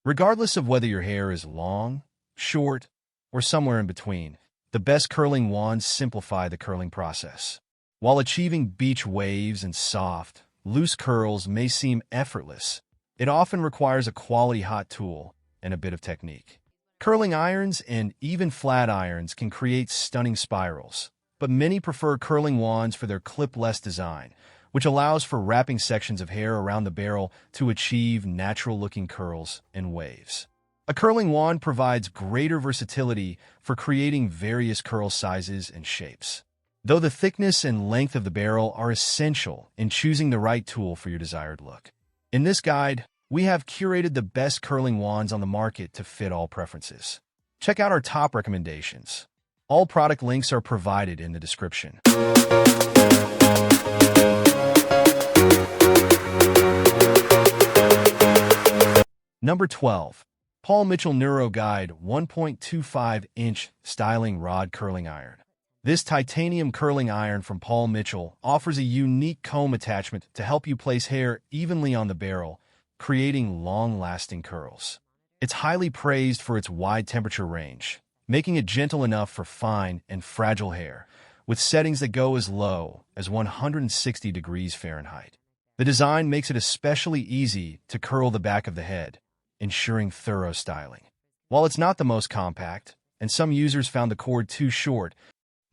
Regardless of whether your hair is long, short, or somewhere in between, the best curling wands simplify the curling process. While achieving beach waves and soft, loose curls may seem effortless, it often requires a quality hot tool and a bit of technique. Curling irons and even flat irons can create stunning spirals, but many prefer curling wands for their clip-less design, which allows for wrapping sections of hair around the barrel to achieve natural-looking curls and waves. A curling wand provides greater versatility for creating various curl sizes and shapes, though the thickness and length of the barrel are essential in choosing the right tool for your desired look. In this guide, we have curated the best curling wands on the market to fit all preferences. Check out our top recommendations. All product links are provided in the description. Number 12. Paul Mitchell Neuro Guide 1.25-inch Styling Rod Curling Iron. This titanium curling iron from Paul Mitchell offers a unique comb attachment to help you place hair evenly on the barrel, creating long-lasting curls. It's highly praised for its wide temperature range, making it gentle enough for fine and fragile hair, with settings that go as low as 160 degrees Fahrenheit. The design makes it especially easy to curl the back of the head, ensuring thorough styling. While it's not the most compact, and some users found the cord too short,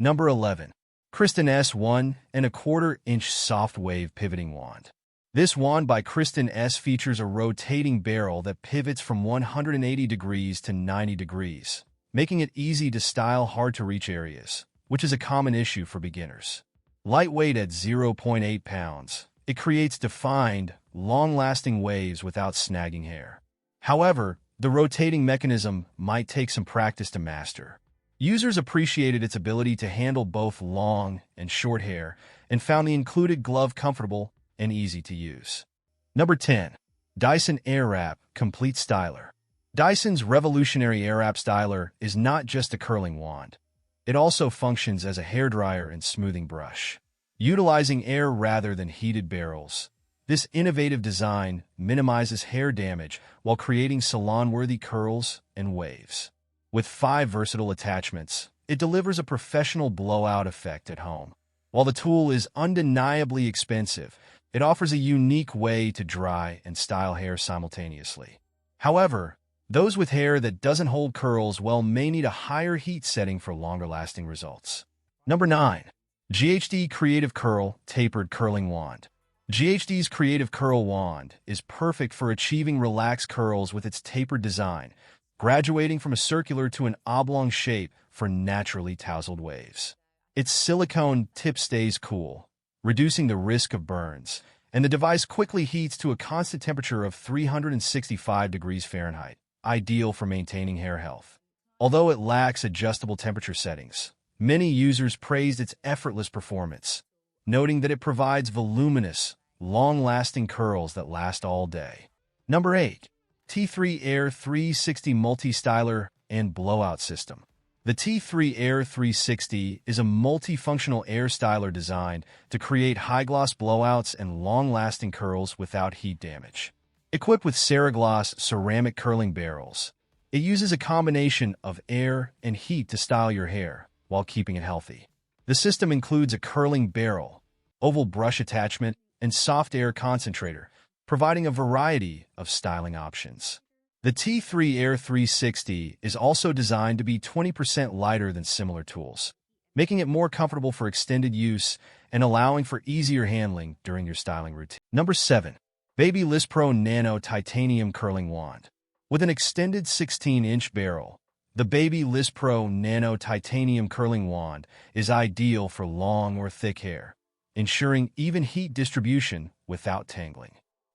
Number 11. Kristin S 1.25-inch Soft Wave Pivoting Wand. This wand by Kristin S features a rotating barrel that pivots from 180 degrees to 90 degrees, making it easy to style hard-to-reach areas, which is a common issue for beginners. Lightweight at 0.8 pounds, it creates defined, long-lasting waves without snagging hair. However, the rotating mechanism might take some practice to master. Users appreciated its ability to handle both long and short hair and found the included glove comfortable and easy to use. Number 10. Dyson Airwrap Complete Styler. Dyson's revolutionary Airwrap styler is not just a curling wand. It also functions as a hairdryer and smoothing brush. Utilizing air rather than heated barrels, this innovative design minimizes hair damage while creating salon-worthy curls and waves. With 5 versatile attachments, it delivers a professional blowout effect at home. While the tool is undeniably expensive, it offers a unique way to dry and style hair simultaneously. However, those with hair that doesn't hold curls well may need a higher heat setting for longer-lasting results. Number 9. GHD Creative Curl Tapered Curling Wand. GHD's Creative Curl Wand is perfect for achieving relaxed curls with its tapered design, graduating from a circular to an oblong shape for naturally tousled waves. Its silicone tip stays cool, reducing the risk of burns, and the device quickly heats to a constant temperature of 365 degrees Fahrenheit, ideal for maintaining hair health. Although it lacks adjustable temperature settings, many users praised its effortless performance, noting that it provides voluminous, long-lasting curls that last all day. Number 8. T3 Aire 360 Multi-Styler and Blowout System. The T3 Aire 360 is a multifunctional air styler designed to create high-gloss blowouts and long-lasting curls without heat damage. Equipped with Ceragloss ceramic curling barrels, it uses a combination of air and heat to style your hair while keeping it healthy. The system includes a curling barrel, oval brush attachment, and soft air concentrator, providing a variety of styling options. The T3 Aire 360 is also designed to be 20% lighter than similar tools, making it more comfortable for extended use and allowing for easier handling during your styling routine. Number 7. BaBylissPRO Nano Titanium Curling Wand. With an extended 16-inch barrel, the BaBylissPRO Nano Titanium Curling Wand is ideal for long or thick hair, ensuring even heat distribution without tangling.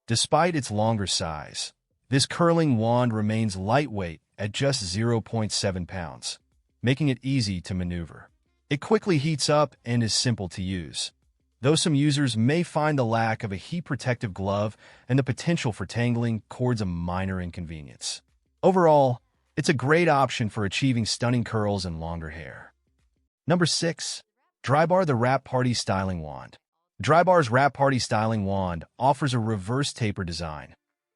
Despite its longer size, this curling wand remains lightweight at just 0.7 pounds, making it easy to maneuver. It quickly heats up and is simple to use, though some users may find the lack of a heat-protective glove and the potential for tangling cords a minor inconvenience. Overall, it's a great option for achieving stunning curls and longer hair. Number 6. Drybar the Wrap Party Styling Wand. Drybar's Wrap Party Styling Wand offers a reverse taper design,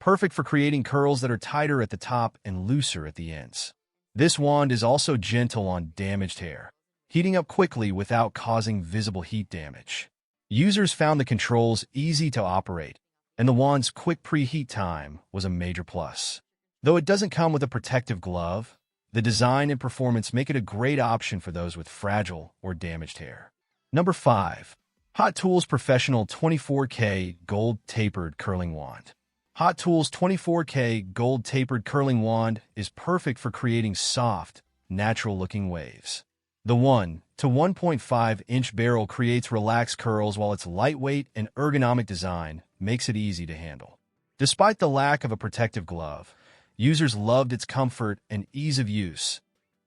perfect for creating curls that are tighter at the top and looser at the ends. This wand is also gentle on damaged hair, heating up quickly without causing visible heat damage. Users found the controls easy to operate, and the wand's quick preheat time was a major plus. Though it doesn't come with a protective glove, the design and performance make it a great option for those with fragile or damaged hair. Number 5. Hot Tools Professional 24K Gold Tapered Curling Wand. Hot Tools 24K Gold Tapered Curling Wand is perfect for creating soft, natural-looking waves. The 1 to 1.5-inch barrel creates relaxed curls while its lightweight and ergonomic design makes it easy to handle. Despite the lack of a protective glove, users loved its comfort and ease of use,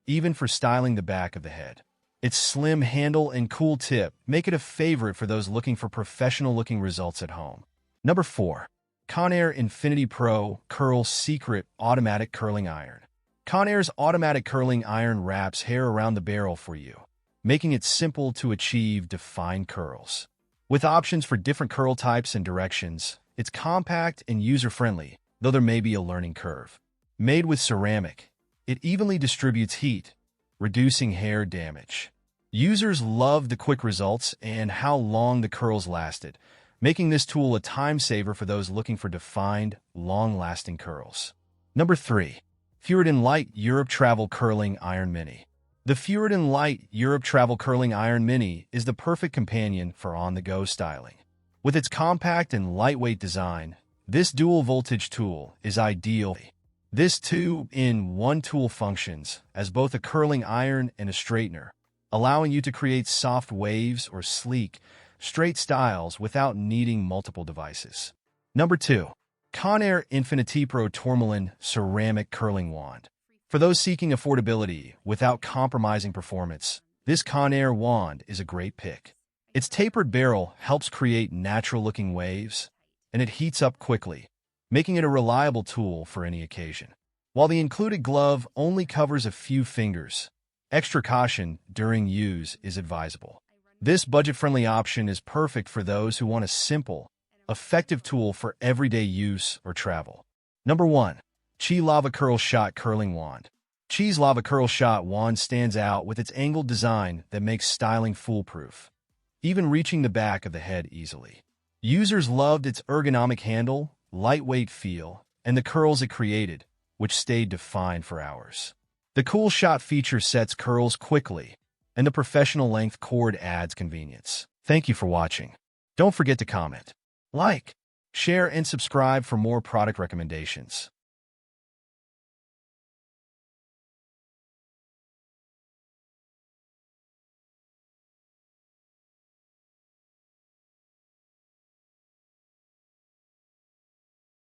even for styling the back of the head. Its slim handle and cool tip make it a favorite for those looking for professional-looking results at home. Number 4. Conair InfinitiPro Curl Secret Automatic Curling Iron. Conair's automatic curling iron wraps hair around the barrel for you, making it simple to achieve defined curls. With options for different curl types and directions, it's compact and user-friendly, though there may be a learning curve. Made with ceramic, it evenly distributes heat, reducing hair damage. Users loved the quick results and how long the curls lasted, making this tool a time saver for those looking for defined, long-lasting curls. Number 3. FURIDEN Lite Europe Travel Curling Iron Mini. The FURIDEN Lite Europe Travel Curling Iron Mini is the perfect companion for on-the-go styling. With its compact and lightweight design, this dual-voltage tool is ideal. This 2-in-1 tool functions as both a curling iron and a straightener, allowing you to create soft waves or sleek, straight styles without needing multiple devices. Number 2. Conair InfinitiPro Tourmaline Ceramic Curling Wand. For those seeking affordability without compromising performance, this Conair wand is a great pick. Its tapered barrel helps create natural-looking waves, and it heats up quickly, making it a reliable tool for any occasion. While the included glove only covers a few fingers, extra caution during use is advisable. This budget-friendly option is perfect for those who want a simple, effective tool for everyday use or travel. Number 1. Chi Lava Curl Shot Curling Wand. Chi's Lava Curl Shot Wand stands out with its angled design that makes styling foolproof, even reaching the back of the head easily. Users loved its ergonomic handle, lightweight feel, and the curls it created, which stayed defined for hours. The Cool Shot feature sets curls quickly, and the professional length cord adds convenience. Thank you for watching. Don't forget to comment, like, share, and subscribe for more product recommendations.